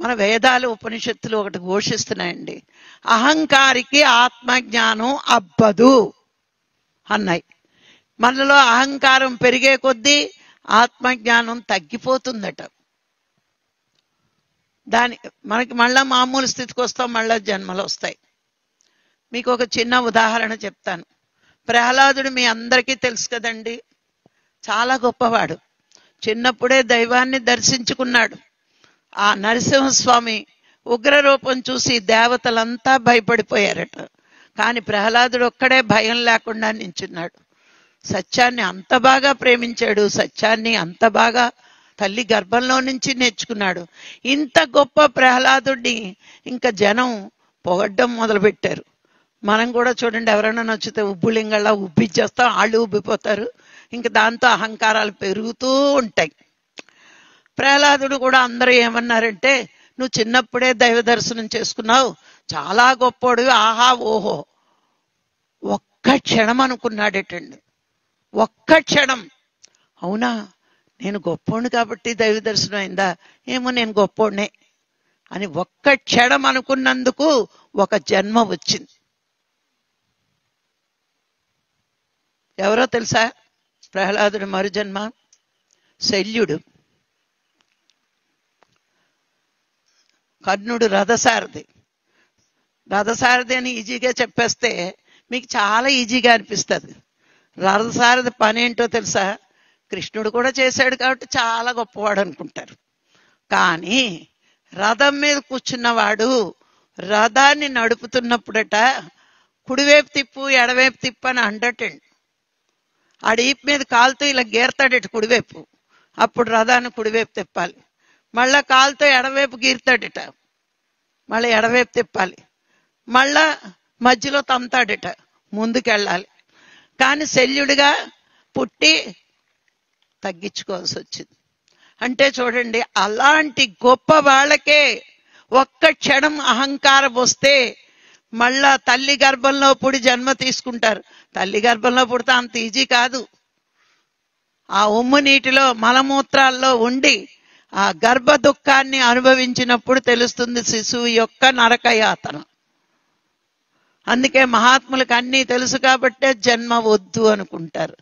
మన వేదాలు ఉపనిషత్తులు ఒకటి ఘోషిస్తున్నాయండి, అహంకారికి ఆత్మజ్ఞానం అబ్బదు అన్నాయి. మనలో అహంకారం పెరిగే కొద్దీ ఆత్మజ్ఞానం తగ్గిపోతుందట. మనకి మళ్ళా మామూలు స్థితికి వస్తాం, మళ్ళా జన్మలు వస్తాయి. మీకు ఒక చిన్న ఉదాహరణ చెప్తాను. ప్రహ్లాదుడు మీ అందరికీ తెలుసు కదండి, చాలా గొప్పవాడు. చిన్నప్పుడే దైవాన్ని దర్శించుకున్నాడు. ఆ నరసింహస్వామి ఉగ్రరూపం చూసి దేవతలంతా భయపడిపోయారట. కానీ ప్రహ్లాదుడు ఒక్కడే భయం లేకుండా నించున్నాడు. సత్యాన్ని అంత బాగా ప్రేమించాడు, సత్యాన్ని అంత బాగా తల్లి గర్భంలో నుంచి నేర్చుకున్నాడు. ఇంత గొప్ప ప్రహ్లాదుడిని ఇంకా జనం పొగడ్డం మొదలుపెట్టారు. మనం కూడా చూడండి, ఎవరైనా నచ్చితే ఉబ్బులింగల్లా ఉబ్బిచ్చేస్తాం, వాళ్ళు ఉబ్బిపోతారు. ఇంక దాంతో అహంకారాలు పెరుగుతూ ఉంటాయి. ప్రహ్లాదుడు కూడా అందరూ ఏమన్నారంటే, నువ్వు చిన్నప్పుడే దైవ దర్శనం చేసుకున్నావు, చాలా గొప్పోడు, ఆహా ఓహో. ఒక్క క్షణం అనుకున్నాడేటండి, ఒక్క క్షణం. అవునా, నేను గొప్పోడిని కాబట్టి దైవ దర్శనం అయిందా, ఏమో నేను గొప్పోడినే అని ఒక్క క్షణం అనుకున్నందుకు ఒక జన్మ వచ్చింది. ఎవరో తెలుసా ప్రహ్లాదుడు మరుజన్మ? శల్యుడు. కర్ణుడు రథసారథి. రథసారథి అని ఈజీగా చెప్పేస్తే మీకు చాలా ఈజీగా అనిపిస్తుంది. రథసారథి పని ఏంటో తెలుసా? కృష్ణుడు కూడా చేశాడు కాబట్టి చాలా గొప్పవాడు అనుకుంటారు. కానీ రథం మీద కూర్చున్నవాడు రథాన్ని నడుపుతున్నప్పుడట కుడివైపు తిప్పు ఎడవైపు తిప్పు అని అండటండి. ఆడీపు మీద కాలుతో ఇలా గీరతాడట కుడివైపు, అప్పుడు రథాన్ని కుడివైపు తిప్పాలి. మళ్ళా కాలుతో ఎడవైపు గీరుతాడట, మళ్ళీ ఎడవైపు తిప్పాలి. మళ్ళా మధ్యలో తంతాడట, ముందుకెళ్ళాలి. కానీ శల్యుడిగా పుట్టి తగ్గించుకోవాల్సి వచ్చింది. అంటే చూడండి, అలాంటి గొప్ప వాళ్ళకే ఒక్క క్షణం అహంకారం వస్తే మళ్ళా తల్లి గర్భంలో పుడి జన్మ తీసుకుంటారు. తల్లి గర్భంలో పుడితే అంత ఈజీ కాదు. ఆ ఉమ్ము నీటిలో మలమూత్రాల్లో ఉండి ఆ గర్భ దుఃఖాన్ని అనుభవించినప్పుడు తెలుస్తుంది శిశువు యొక్క నరకయాతన. అందుకే మహాత్ములకు అన్నీ తెలుసు కాబట్టే జన్మ వద్దు అనుకుంటారు.